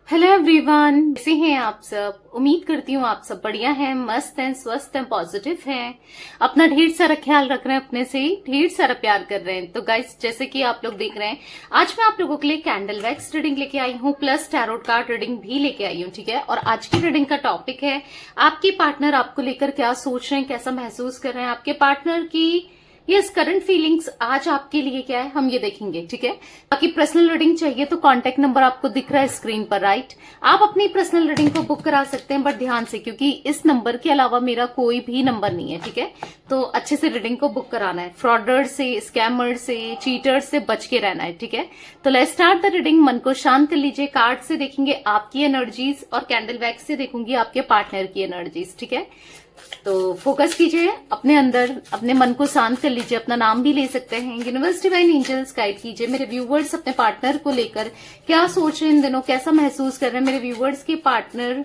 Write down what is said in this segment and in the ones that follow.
Hello everyone, कैसे हैं आप सब। उम्मीद करती हूँ आप सब बढ़िया हैं, मस्त हैं, स्वस्थ हैं, पॉजिटिव हैं, अपना ढेर सारा ख्याल रख रहे हैं, अपने से ढेर सारा प्यार कर रहे हैं। तो गाइस, जैसे कि आप लोग देख रहे हैं, आज मैं आप लोगों के लिए कैंडल वैक्स रीडिंग लेके आई हूँ, प्लस टैरोट कार्ड रीडिंग भी लेके आई हूँ, ठीक है। और आज की रीडिंग का टॉपिक है आपके पार्टनर आपको लेकर क्या सोच रहे हैं, कैसा महसूस कर रहे हैं, आपके पार्टनर की यस करंट फीलिंग्स आज आपके लिए क्या है, हम ये देखेंगे, ठीक है। बाकी पर्सनल रीडिंग चाहिए तो कांटेक्ट नंबर आपको दिख रहा है स्क्रीन पर, राइट। आप अपनी पर्सनल रीडिंग को बुक करा सकते हैं, बट ध्यान से, क्योंकि इस नंबर के अलावा मेरा कोई भी नंबर नहीं है, ठीक है। तो अच्छे से रीडिंग को बुक कराना है, फ्रॉडर से, स्कैमर से, चीटर से बच के रहना है, ठीक है। तो लेट्स स्टार्ट द रीडिंग। मन को शांत कर लीजिए। कार्ड से देखेंगे आपकी एनर्जीज और कैंडल वैक्स से देखूंगी आपके पार्टनर की एनर्जीज, ठीक है। तो फोकस कीजिए अपने अंदर, अपने मन को शांत कर लीजिए, अपना नाम भी ले सकते हैं। यूनिवर्स डिवाइन एंजल्स गाइड कीजिए मेरे व्यूवर्स अपने पार्टनर को लेकर क्या सोच रहे हैं इन दिनों, कैसा महसूस कर रहे हैं मेरे व्यूवर्स के पार्टनर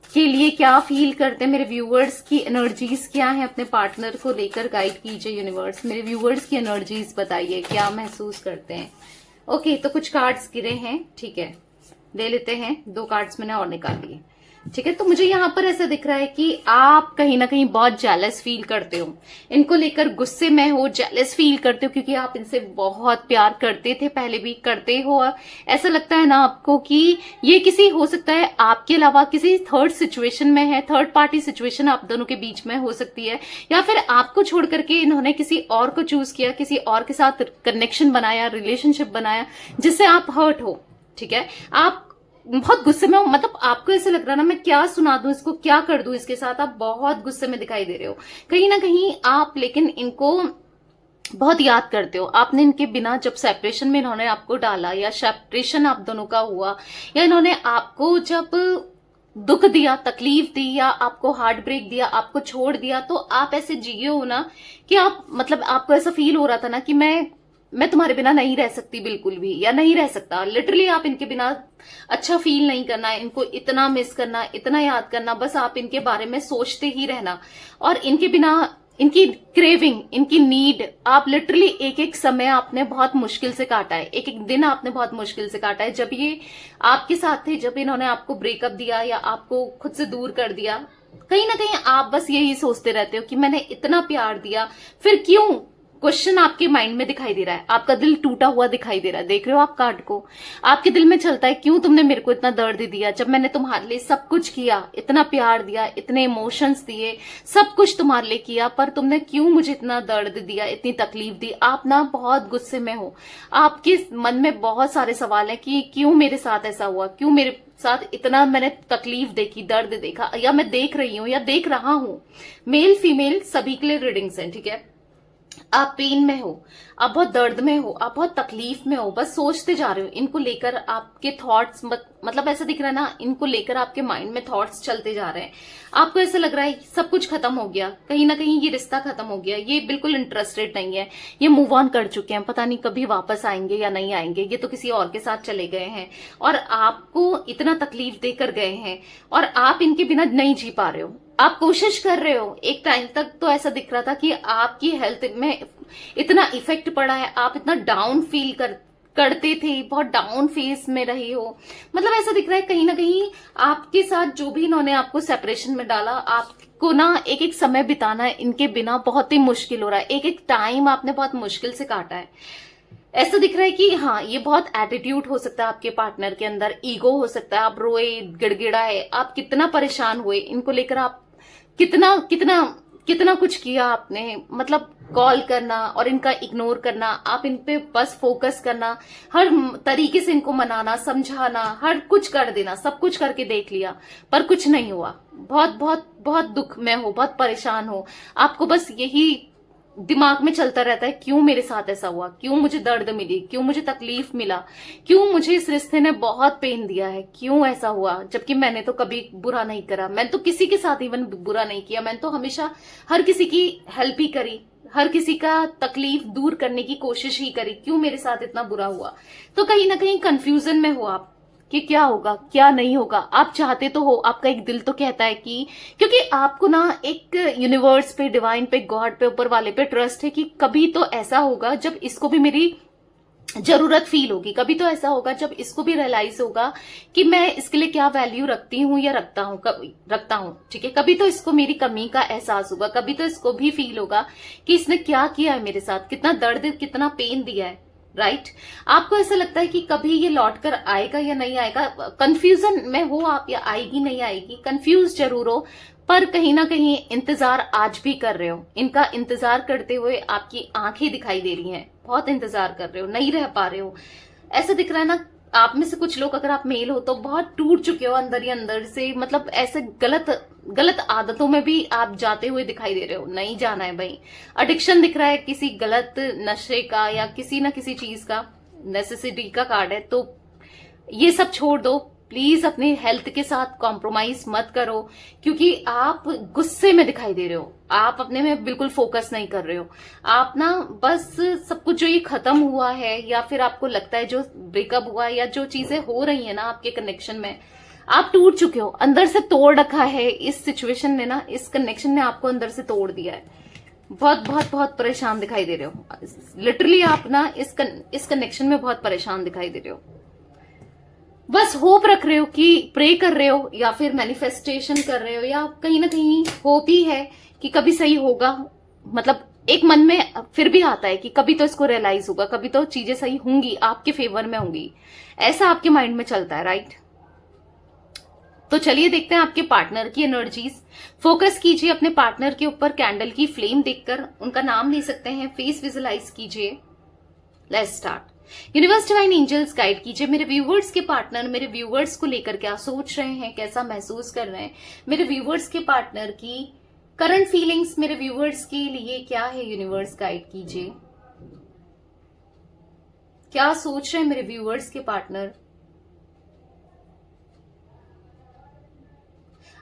के लिए, क्या फील करते हैं मेरे व्यूवर्स की एनर्जीज क्या है अपने पार्टनर को लेकर। गाइड कीजिए यूनिवर्स, मेरे व्यूवर्स की एनर्जीज बताइए क्या महसूस करते हैं। ओके, तो कुछ कार्ड्स गिरे हैं, ठीक है, ले लेते हैं। 2 कार्ड्स मैंने और निकाल लिए, ठीक है। तो मुझे यहाँ पर ऐसा दिख रहा है कि आप कहीं ना कहीं बहुत जेलस फील करते हो, इनको लेकर गुस्से में हो, जेलस फील करते हो, क्योंकि आप इनसे बहुत प्यार करते थे, पहले भी करते हो। ऐसा लगता है ना आपको कि ये किसी, हो सकता है आपके अलावा किसी थर्ड सिचुएशन में है, थर्ड पार्टी सिचुएशन आप दोनों के बीच में हो सकती है, या फिर आपको छोड़ करके इन्होंने किसी और को चूज किया, किसी और के साथ कनेक्शन बनाया, रिलेशनशिप बनाया, जिससे आप हर्ट हो, ठीक है। आप बहुत गुस्से में हो, मतलब आपको ऐसा लग रहा है ना, मैं क्या सुना दूं इसको, क्या कर दूं इसके साथ। आप बहुत गुस्से में दिखाई दे रहे हो कहीं ना कहीं आप, लेकिन इनको बहुत याद करते हो। आपने इनके बिना, जब सेपरेशन में इन्होंने आपको डाला, या सेपरेशन आप दोनों का हुआ, या इन्होंने आपको जब दुख दिया, तकलीफ दी, या आपको हार्ट ब्रेक दिया, आपको छोड़ दिया, तो आप ऐसे जिए हो ना कि आप, मतलब आपको ऐसा फील हो रहा था ना कि मैं तुम्हारे बिना नहीं रह सकती बिल्कुल भी, या नहीं रह सकता। लिटरली आप इनके बिना अच्छा फील नहीं करना, इनको इतना मिस करना, इतना याद करना, बस आप इनके बारे में सोचते ही रहना। और इनके बिना, इनकी क्रेविंग, इनकी नीड, आप लिटरली एक एक समय आपने बहुत मुश्किल से काटा है, एक एक दिन आपने बहुत मुश्किल से काटा है। जब ये आपके साथ थे, जब इन्होंने आपको ब्रेकअप दिया या आपको खुद से दूर कर दिया, कहीं ना कहीं आप बस यही सोचते रहते हो कि मैंने इतना प्यार दिया, फिर क्यों। क्वेश्चन आपके माइंड में दिखाई दे रहा है, आपका दिल टूटा हुआ दिखाई दे रहा है। देख रहे हो आप कार्ड को, आपके दिल में चलता है क्यों तुमने मेरे को इतना दर्द दिया, जब मैंने तुम्हारे लिए सब कुछ किया, इतना प्यार दिया, इतने इमोशंस दिए, सब कुछ तुम्हारे लिए किया, पर तुमने क्यों मुझे इतना दर्द दिया, इतनी तकलीफ दी। आप ना बहुत गुस्से में हो, आपके मन में बहुत सारे सवाल है कि क्यों मेरे साथ ऐसा हुआ, क्यों मेरे साथ इतना मैंने तकलीफ देखी, दर्द देखा, या मैं देख रही हूं या देख रहा हूं। मेल फीमेल सभी के लिए रीडिंग्स हैं, ठीक है। आप पेन में हो, आप बहुत दर्द में हो, आप बहुत तकलीफ में हो, बस सोचते जा रहे हो इनको लेकर। आपके थॉट्स मतलब ऐसा दिख रहा है ना, इनको लेकर आपके माइंड में थॉट्स चलते जा रहे हैं। आपको ऐसा लग रहा है सब कुछ खत्म हो गया, कहीं ना कहीं ये रिश्ता खत्म हो गया, ये बिल्कुल इंटरेस्टेड नहीं है, ये मूव ऑन कर चुके हैं, पता नहीं कभी वापस आएंगे या नहीं आएंगे, ये तो किसी और के साथ चले गए हैं, और आपको इतना तकलीफ देकर गए हैं, और आप इनके बिना नहीं जी पा रहे हो। आप कोशिश कर रहे हो, एक टाइम तक तो ऐसा दिख रहा था कि आपकी हेल्थ में इतना इफेक्ट पड़ा है, आप इतना डाउन फील करते थे, बहुत डाउन फेस में रहे हो। मतलब ऐसा दिख रहा है कहीं ना कहीं आपके साथ जो भी इन्होंने आपको सेपरेशन में डाला, आपको ना एक एक समय बिताना है इनके बिना बहुत ही मुश्किल हो रहा है, एक एक टाइम आपने बहुत मुश्किल से काटा है। ऐसा दिख रहा है कि हाँ, ये बहुत एटीट्यूड हो सकता है आपके पार्टनर के अंदर, ईगो हो सकता है, आप रोए, गिड़गिड़ाए, आप कितना परेशान हुए इनको लेकर, आप कितना कितना कितना कुछ किया आपने, मतलब कॉल करना और इनका इग्नोर करना, आप इन पे बस फोकस करना, हर तरीके से इनको मनाना, समझाना, हर कुछ कर देना, सब कुछ करके देख लिया, पर कुछ नहीं हुआ। बहुत बहुत बहुत दुख में हो, बहुत परेशान हो, आपको बस यही दिमाग में चलता रहता है क्यों मेरे साथ ऐसा हुआ, क्यों मुझे दर्द मिली, क्यों मुझे तकलीफ मिला, क्यों मुझे इस रिश्ते ने बहुत पेन दिया है, क्यों ऐसा हुआ, जबकि मैंने तो कभी बुरा नहीं करा, मैंने तो किसी के साथ इवन बुरा नहीं किया, मैंने तो हमेशा हर किसी की हेल्प ही करी, हर किसी का तकलीफ दूर करने की कोशिश ही करी, क्यों मेरे साथ इतना बुरा हुआ। तो कहीं ना कहीं कंफ्यूजन में हो आप कि क्या होगा क्या नहीं होगा। आप चाहते तो हो, आपका एक दिल तो कहता है कि, क्योंकि आपको ना एक यूनिवर्स पे, डिवाइन पे, गॉड पे, ऊपर वाले पे ट्रस्ट है कि कभी तो ऐसा होगा जब इसको भी मेरी जरूरत फील होगी। कभी तो ऐसा होगा जब इसको भी रियलाइज होगा कि मैं इसके लिए क्या वैल्यू रखती हूँ या रखता हूँ, ठीक है। कभी तो इसको मेरी कमी का एहसास होगा, कभी तो इसको भी फील होगा कि इसने क्या किया है मेरे साथ, कितना दर्द, कितना पेन दिया है, राइट। आपको ऐसा लगता है कि कभी ये लौट कर आएगा या नहीं आएगा, कंफ्यूजन में हो आप, या आएगी नहीं आएगी, कंफ्यूज जरूर हो, पर कहीं ना कहीं इंतजार आज भी कर रहे हो। इनका इंतजार करते हुए आपकी आंखें दिखाई दे रही हैं, बहुत इंतजार कर रहे हो, नहीं रह पा रहे हो। ऐसा दिख रहा है ना, आप में से कुछ लोग, अगर आप मेल हो तो बहुत टूट चुके हो अंदर ही अंदर से, मतलब ऐसे गलत आदतों में भी आप जाते हुए दिखाई दे रहे हो। नहीं जाना है भाई। एडिक्शन दिख रहा है किसी गलत नशे का या किसी ना किसी चीज का, नेसेसिटी का कार्ड है, तो ये सब छोड़ दो प्लीज। अपनी हेल्थ के साथ कॉम्प्रोमाइज मत करो, क्योंकि आप गुस्से में दिखाई दे रहे हो, आप अपने में बिल्कुल फोकस नहीं कर रहे हो। आप ना बस सब कुछ जो ये खत्म हुआ है, या फिर आपको लगता है जो ब्रेकअप हुआ है, या जो चीजें हो रही है ना आपके कनेक्शन में, आप टूट चुके हो, अंदर से तोड़ रखा है। इस सिचुएशन ने ना, इस कनेक्शन ने आपको अंदर से तोड़ दिया है। बहुत बहुत बहुत परेशान दिखाई दे रहे हो। लिटरली आप ना इस कनेक्शन में बहुत परेशान दिखाई दे रहे हो। बस होप रख रहे हो कि प्रे कर रहे हो, या फिर मैनिफेस्टेशन कर रहे हो, या कहीं ना कहीं होप ही है कि कभी सही होगा। मतलब एक मन में फिर भी आता है कि कभी तो इसको रियलाइज होगा, कभी तो चीजें सही होंगी, आपके फेवर में होंगी, ऐसा आपके माइंड में चलता है, राइट। तो चलिए देखते हैं आपके पार्टनर की एनर्जीज। फोकस कीजिए अपने पार्टनर के ऊपर, कैंडल की फ्लेम देखकर उनका नाम ले सकते हैं, फेस विजुलाइज कीजिए। Let's start. Universe divine angels guide कीजिए मेरे व्यूवर्स के पार्टनर, मेरे व्यूवर्स को लेकर क्या सोच रहे हैं, कैसा महसूस कर रहे हैं। मेरे व्यूवर्स के पार्टनर की करंट फीलिंग्स मेरे व्यूवर्स के लिए क्या है, यूनिवर्स गाइड कीजिए। क्या सोच रहे हैं मेरे व्यूवर्स के पार्टनर।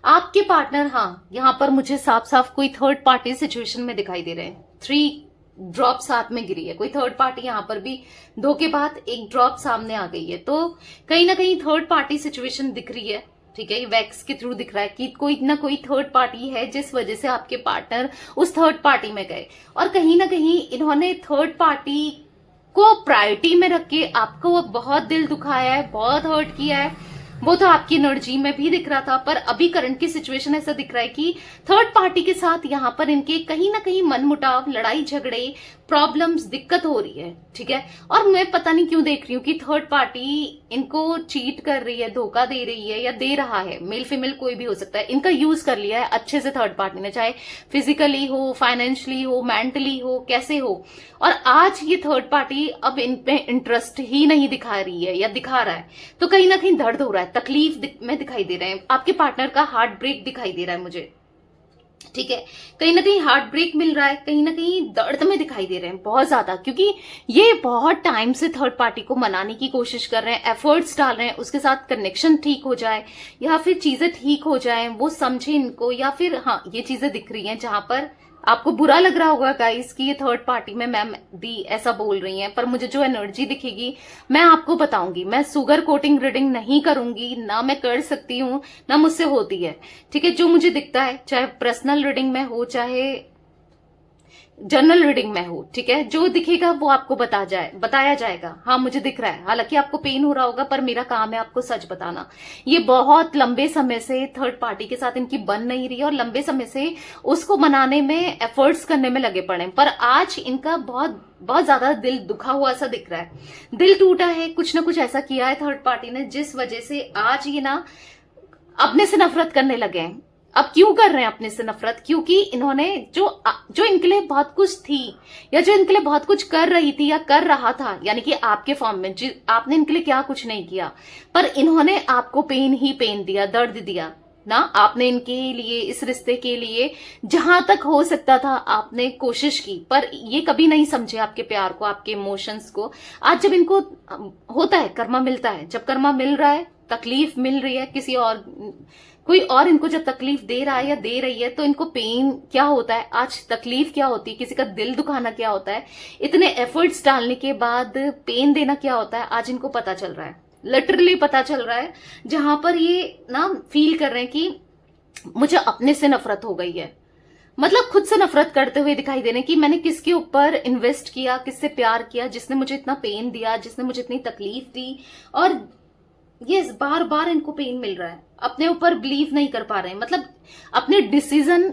आपके पार्टनर, हाँ, यहां पर मुझे साफ साफ कोई थर्ड पार्टी सिचुएशन में दिखाई दे रहे हैं। 3 ड्रॉप साथ में गिरी है, कोई थर्ड पार्टी यहां पर भी, 2 के बाद 1 ड्रॉप सामने आ गई है, तो कहीं ना कहीं थर्ड पार्टी सिचुएशन दिख रही है, ठीक है। वैक्स के थ्रू दिख रहा है कि कोई ना कोई थर्ड पार्टी है, जिस वजह से आपके पार्टनर उस थर्ड पार्टी में गए, और कहीं ना कहीं इन्होंने थर्ड पार्टी को प्रायोरिटी में रख के आपको बहुत दिल दुखाया है, बहुत हर्ट किया है। वो तो आपकी एनर्जी में भी दिख रहा था, पर अभी करंट की सिचुएशन ऐसा दिख रहा है कि थर्ड पार्टी के साथ यहाँ पर इनके कहीं ना कहीं मनमुटाव, लड़ाई झगड़े, प्रॉब्लम्स, दिक्कत हो रही है, ठीक है। और मैं पता नहीं क्यों देख रही हूँ कि थर्ड पार्टी इनको चीट कर रही है, धोखा दे रही है, या दे रहा है। मेल फीमेल कोई भी हो सकता है, इनका यूज कर लिया है अच्छे से थर्ड पार्टी ने, चाहे फिजिकली हो, फाइनेंशियली हो, मेंटली हो, कैसे हो। और आज ये थर्ड पार्टी अब इन पे इंटरेस्ट ही नहीं दिखा रही है, या दिखा रहा है, तो कहीं ना कहीं दर्द हो रहा है, तकलीफ में दिखाई दे रहे हैं। आपके पार्टनर का हार्ट ब्रेक दिखाई दे रहा है मुझे, ठीक है। कहीं ना कहीं हार्ट ब्रेक मिल रहा है, कहीं ना कहीं दर्द में दिखाई दे रहे हैं बहुत ज्यादा, क्योंकि ये बहुत टाइम से थर्ड पार्टी को मनाने की कोशिश कर रहे हैं, एफर्ट्स डाल रहे हैं, उसके साथ कनेक्शन ठीक हो जाए, या फिर चीजें ठीक हो जाए, वो समझे इनको, या फिर हाँ, ये चीजें दिख रही हैं जहां पर आपको बुरा लग रहा होगा गाइस कि ये थर्ड पार्टी में मैम दी ऐसा बोल रही हैं, पर मुझे जो एनर्जी दिखेगी मैं आपको बताऊंगी। मैं सुगर कोटिंग रीडिंग नहीं करूंगी, ना मैं कर सकती हूँ, ना मुझसे होती है, ठीक है। जो मुझे दिखता है, चाहे पर्सनल रीडिंग में हो, चाहे जनरल रीडिंग में हो, ठीक है, जो दिखेगा वो आपको बताया जाएगा। हाँ, मुझे दिख रहा है, हालांकि आपको पेन हो रहा होगा, पर मेरा काम है आपको सच बताना। ये बहुत लंबे समय से थर्ड पार्टी के साथ इनकी बन नहीं रही है, और लंबे समय से उसको मनाने में, एफर्ट्स करने में लगे पड़े, पर आज इनका बहुत बहुत ज्यादा दिल दुखा हुआ सा दिख रहा है, दिल टूटा है, कुछ ना कुछ ऐसा किया है थर्ड पार्टी ने, जिस वजह से आज ये ना अपने से नफरत करने लगे हैं। अब क्यों कर रहे हैं अपने से नफरत, क्योंकि इन्होंने जो इनके लिए बहुत कुछ थी, या जो इनके लिए बहुत कुछ कर रही थी या कर रहा था, यानी कि आपके फॉर्म में, आपने इनके लिए क्या कुछ नहीं किया, पर इन्होंने आपको पेन ही पेन दिया, दर्द दिया ना। आपने इनके लिए, इस रिश्ते के लिए जहां तक हो सकता था आपने कोशिश की, पर ये कभी नहीं समझे आपके प्यार को, आपके इमोशंस को। आज जब इनको होता है, कर्मा मिलता है, जब कर्मा मिल रहा है, तकलीफ मिल रही है, कोई और इनको जब तकलीफ दे रहा है या दे रही है, तो इनको पेन क्या होता है, आज तकलीफ क्या होती है, किसी का दिल दुखाना क्या होता है, इतने एफर्ट्स डालने के बाद पेन देना क्या होता है, आज इनको पता चल रहा है, लिटरली पता चल रहा है। जहां पर ये ना फील कर रहे हैं कि मुझे अपने से नफरत हो गई है, मतलब खुद से नफरत करते हुए दिखाई दे रहे हैं कि मैंने किसके ऊपर इन्वेस्ट किया, किससे प्यार किया, जिसने मुझे इतना पेन दिया, जिसने मुझे इतनी तकलीफ दी, और ये बार बार इनको पेन मिल रहा है। अपने ऊपर बिलीव नहीं कर पा रहे हैं, मतलब अपने डिसीजन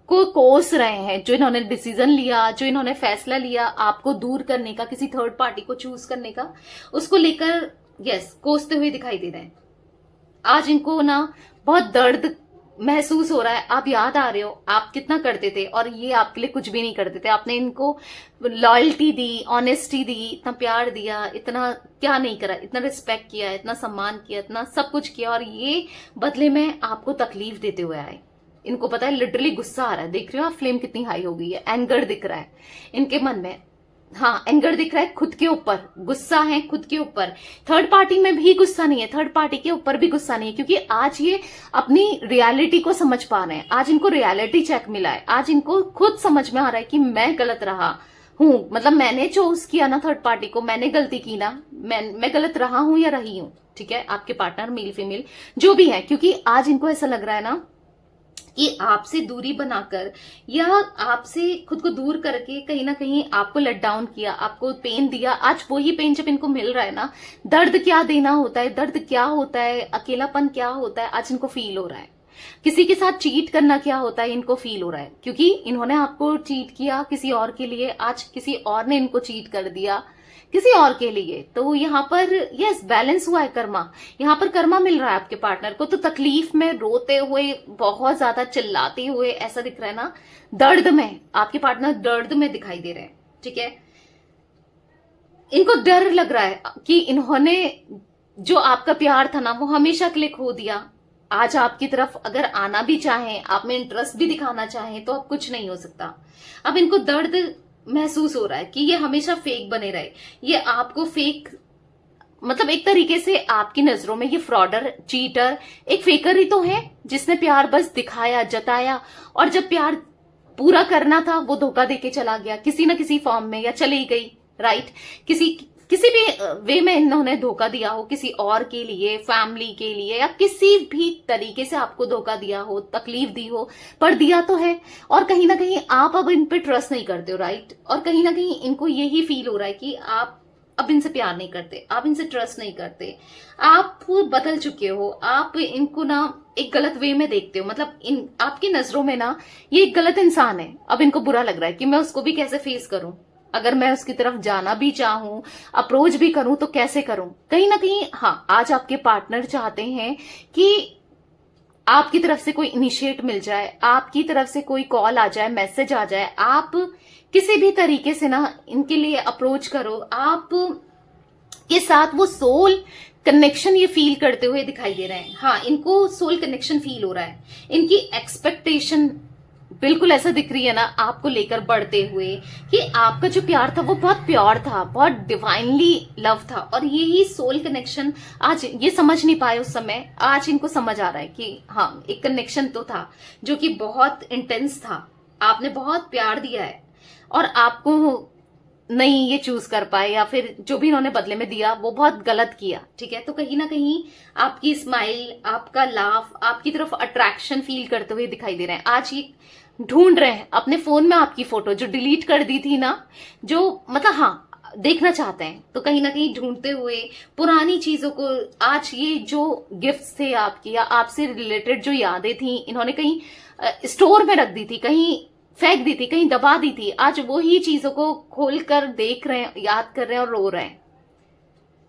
को कोस रहे हैं। जो इन्होंने डिसीजन लिया, जो इन्होंने फैसला लिया आपको दूर करने का, किसी थर्ड पार्टी को चूज करने का, उसको लेकर कोसते हुए दिखाई दे रहे हैं। आज इनको ना बहुत दर्द महसूस हो रहा है। आप याद आ रहे हो आप कितना करते थे और ये आपके लिए कुछ भी नहीं करते थे। आपने इनको लॉयल्टी दी, ऑनेस्टी दी, इतना प्यार दिया, इतना क्या नहीं करा, इतना रिस्पेक्ट किया, इतना सम्मान किया, इतना सब कुछ किया, और ये बदले में आपको तकलीफ देते हुए आए। इनको पता है लिटरली गुस्सा आ रहा है। देख रहे हो आप फ्लेम कितनी हाई हो गई है, एंगर दिख रहा है इनके मन में। हाँ, एंगर दिख रहा है खुद के ऊपर, गुस्सा है खुद के ऊपर। थर्ड पार्टी में भी गुस्सा नहीं है, थर्ड पार्टी के ऊपर भी गुस्सा नहीं है, क्योंकि आज ये अपनी रियलिटी को समझ पा रहे हैं। आज इनको रियलिटी चेक मिला है। आज इनको खुद समझ में आ रहा है कि मैं गलत रहा हूं, मतलब मैंने चूज किया ना थर्ड पार्टी को, मैंने गलती की ना, मैं गलत रहा हूं या रही हूं। ठीक है, आपके पार्टनर मेल फीमेल जो भी है, क्योंकि आज इनको ऐसा लग रहा है ना कि आपसे दूरी बनाकर या आपसे खुद को दूर करके कहीं ना कहीं आपको लेट डाउन किया, आपको पेन दिया। आज वही पेन जब इनको मिल रहा है ना, दर्द क्या देना होता है, दर्द क्या होता है, अकेलापन क्या होता है, आज इनको फील हो रहा है। किसी के साथ चीट करना क्या होता है इनको फील हो रहा है, क्योंकि इन्होंने आपको चीट किया किसी और के लिए, आज किसी और ने इनको चीट कर दिया किसी और के लिए। तो यहाँ पर बैलेंस हुआ है कर्मा, यहाँ पर कर्मा मिल रहा है आपके पार्टनर को। तो तकलीफ में रोते हुए, बहुत ज्यादा चिल्लाते हुए ऐसा दिख रहा है ना, दर्द में आपके पार्टनर दर्द में दिखाई दे रहे हैं। ठीक है, इनको डर लग रहा है कि इन्होंने जो आपका प्यार था ना वो हमेशा के लिए खो दिया। आज आपकी तरफ अगर आना भी चाहें, आप में इंटरेस्ट भी दिखाना चाहें, तो अब कुछ नहीं हो सकता। अब इनको दर्द महसूस हो रहा है कि ये हमेशा फेक बने रहे, ये आपको फेक, मतलब एक तरीके से आपकी नजरों में ये फ्रॉडर, चीटर, एक फेकर ही तो है, जिसने प्यार बस दिखाया, जताया, और जब प्यार पूरा करना था वो धोखा देके चला गया किसी ना किसी फॉर्म में, या चली गई। राइट, किसी भी वे में इन्होंने धोखा दिया हो, किसी और के लिए, फैमिली के लिए, या किसी भी तरीके से आपको धोखा दिया हो, तकलीफ दी हो, पर दिया तो है। और कहीं ना कहीं आप अब इन पे ट्रस्ट नहीं करते हो। राइट, और कहीं ना कहीं इनको यही फील हो रहा है कि आप अब इनसे प्यार नहीं करते, आप इनसे ट्रस्ट नहीं करते, आप बदल चुके हो, आप इनको ना एक गलत वे में देखते हो। मतलब आपकी नजरों में ना ये एक गलत इंसान है। अब इनको बुरा लग रहा है कि मैं उसको भी कैसे फेस करूं, अगर मैं उसकी तरफ जाना भी चाहूं, अप्रोच भी करूं, तो कैसे करूं। कहीं ना कहीं हाँ, आज आपके पार्टनर चाहते हैं कि आपकी तरफ से कोई इनिशिएट मिल जाए, आपकी तरफ से कोई कॉल आ जाए, मैसेज आ जाए, आप किसी भी तरीके से ना इनके लिए अप्रोच करो, आप के साथ वो सोल कनेक्शन ये फील करते हुए दिखाई दे रहे हैं। हाँ, इनको सोल कनेक्शन फील हो रहा है, इनकी एक्सपेक्टेशन बिल्कुल ऐसा दिख रही है ना आपको लेकर बढ़ते हुए, कि आपका जो प्यार था वो बहुत प्योर था, बहुत डिवाइनली लव था, और यही सोल कनेक्शन आज ये समझ नहीं पाए उस समय। आज इनको समझ आ रहा है कि हाँ, एक कनेक्शन तो था जो कि बहुत इंटेंस था, आपने बहुत प्यार दिया है और आपको नहीं ये चूज कर पाए, या फिर जो भी इन्होंने बदले में दिया वो बहुत गलत किया। ठीक है, तो कहीं ना कहीं आपकी स्माइल, आपका लाफ, आपकी तरफ अट्रैक्शन फील करते हुए दिखाई दे रहे हैं। आज ये ढूंढ रहे हैं अपने फोन में आपकी फोटो जो डिलीट कर दी थी ना, जो मतलब हाँ देखना चाहते हैं, तो कहीं ना कहीं ढूंढते हुए पुरानी चीजों को, आज ये जो गिफ्ट्स थे आपके या आपसे रिलेटेड जो यादें थी, इन्होंने कहीं स्टोर में रख दी थी, कहीं फेंक दी थी, कहीं दबा दी थी, आज वही चीजों को खोल कर देख रहे हैं, याद कर रहे हैं और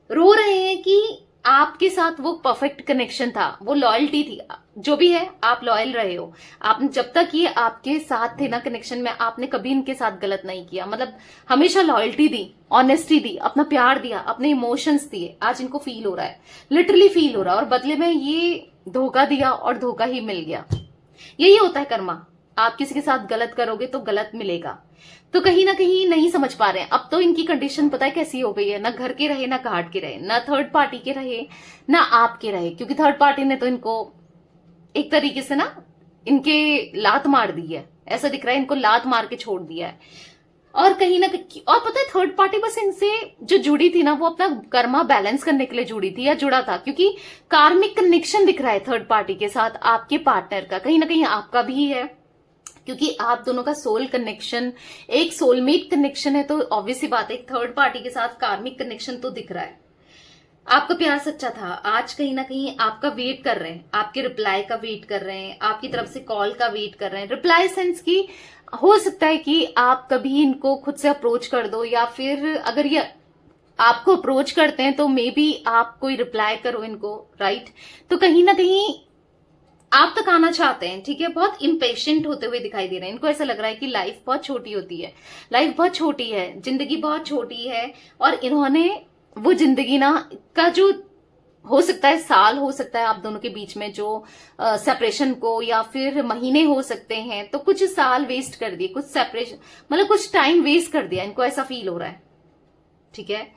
रो रहे हैं कि आपके साथ वो परफेक्ट कनेक्शन था, वो लॉयल्टी थी। जो भी है, आप लॉयल रहे हो। आपने जब तक ये आपके साथ थे ना कनेक्शन में, आपने कभी इनके साथ गलत नहीं किया, मतलब हमेशा लॉयल्टी दी, ऑनेस्टी दी, अपना प्यार दिया, अपने इमोशंस दिए। आज इनको फील हो रहा है, लिटरली फील हो रहा है, और बदले में ये धोखा दिया और धोखा ही मिल गया। यही होता है कर्मा, आप किसी के साथ गलत करोगे तो गलत मिलेगा। तो कहीं ना कहीं नहीं समझ पा रहे हैं। अब तो इनकी कंडीशन पता है कैसी हो गई है, ना घर के रहे, ना घाट के रहे, ना थर्ड पार्टी के रहे, ना आपके रहे, क्योंकि थर्ड पार्टी ने तो इनको एक तरीके से ना इनके लात मार दी है, ऐसा दिख रहा है, इनको लात मार के छोड़ दिया है। और कहीं ना कहीं, और पता है थर्ड पार्टी बस इनसे जो जुड़ी थी ना, वो अपना कर्मा बैलेंस करने के लिए जुड़ी थी या जुड़ा था, क्योंकि कार्मिक कनेक्शन दिख रहा है थर्ड पार्टी के साथ आपके पार्टनर का, कहीं ना कहीं आपका भी है, क्योंकि आप दोनों का सोल कनेक्शन एक सोलमेट कनेक्शन है, तो ऑब्वियस सी बात है एक थर्ड पार्टी के साथ कार्मिक कनेक्शन तो दिख रहा है। आपका प्यार सच्चा था, आज कहीं ना कहीं आपका वेट कर रहे हैं, आपके रिप्लाई का वेट कर रहे हैं, आपकी तरफ से कॉल का वेट कर रहे हैं। रिप्लाई सेंस की हो सकता है कि आप कभी इनको खुद से अप्रोच कर दो, या फिर अगर ये आपको अप्रोच करते हैं तो मे बी आप कोई रिप्लाई करो इनको, राइट। तो कहीं ना कहीं आप तक आना चाहते हैं, ठीक है। बहुत इम्पेशेंट होते हुए दिखाई दे रहे हैं। इनको ऐसा लग रहा है कि लाइफ बहुत छोटी होती है, लाइफ बहुत छोटी है, जिंदगी बहुत छोटी है, और इन्होंने वो जिंदगी ना का जो हो सकता है साल हो सकता है आप दोनों के बीच में जो सेपरेशन को, या फिर महीने हो सकते हैं, तो कुछ साल वेस्ट कर दिए, कुछ सेपरेशन मतलब कुछ टाइम वेस्ट कर दिया, इनको ऐसा फील हो रहा है, ठीक है।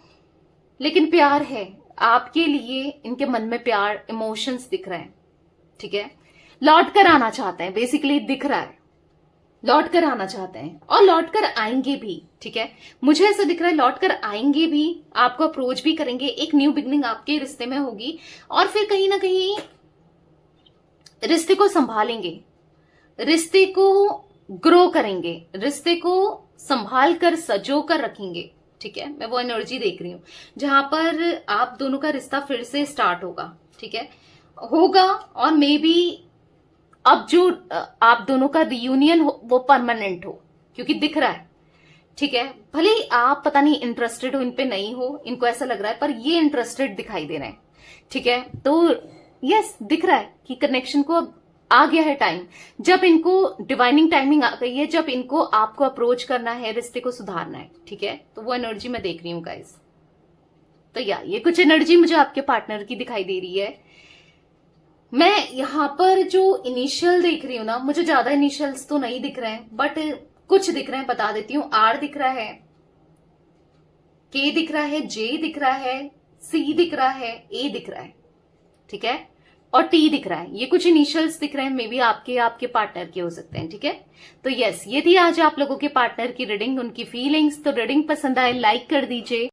लेकिन प्यार है आपके लिए, इनके मन में प्यार, इमोशंस दिख रहे हैं, ठीक है। लौट कर आना चाहते हैं, बेसिकली दिख रहा है लौट कर आना चाहते हैं, और लौट कर आएंगे भी, ठीक है। मुझे ऐसा दिख रहा है लौट कर आएंगे भी, आपको अप्रोच भी करेंगे, एक न्यू बिगनिंग आपके रिश्ते में होगी, और फिर कहीं ना कहीं रिश्ते को संभालेंगे, रिश्ते को ग्रो करेंगे, रिश्ते को संभाल कर सजो कर रखेंगे, ठीक है। मैं वो एनर्जी देख रही हूं जहां पर आप दोनों का रिश्ता फिर से स्टार्ट होगा, ठीक है, होगा। और मे बी अब जो आप दोनों का रियूनियन हो वो परमानेंट हो, क्योंकि दिख रहा है, ठीक है। भले ही आप पता नहीं इंटरेस्टेड हो इन पे, नहीं हो, इनको ऐसा लग रहा है, पर ये इंटरेस्टेड दिखाई दे रहे हैं, ठीक है। तो यस, दिख रहा है कि कनेक्शन को अब आ गया है टाइम, जब इनको डिवाइनिंग टाइमिंग आ गई है, जब इनको आपको अप्रोच करना है, रिश्ते को सुधारना है, ठीक है। तो वो एनर्जी मैं देख रही हूं गाइस। तो ये कुछ एनर्जी मुझे आपके पार्टनर की दिखाई दे रही है। मैं यहां पर जो इनिशियल देख रही हूं ना, मुझे ज्यादा इनिशियल्स तो नहीं दिख रहे हैं, बट कुछ दिख रहे हैं, बता देती हूँ। आर दिख रहा है, के दिख रहा है, जे दिख रहा है, सी दिख रहा है, ए दिख रहा है, ठीक है, और टी दिख रहा है। ये कुछ इनिशियल्स दिख रहे हैं, मे बी आपके पार्टनर के हो सकते हैं, ठीक है। तो यस, ये थी आज आप लोगों के पार्टनर की रीडिंग, उनकी फीलिंग्स। तो रीडिंग पसंद आए लाइक कर दीजिए,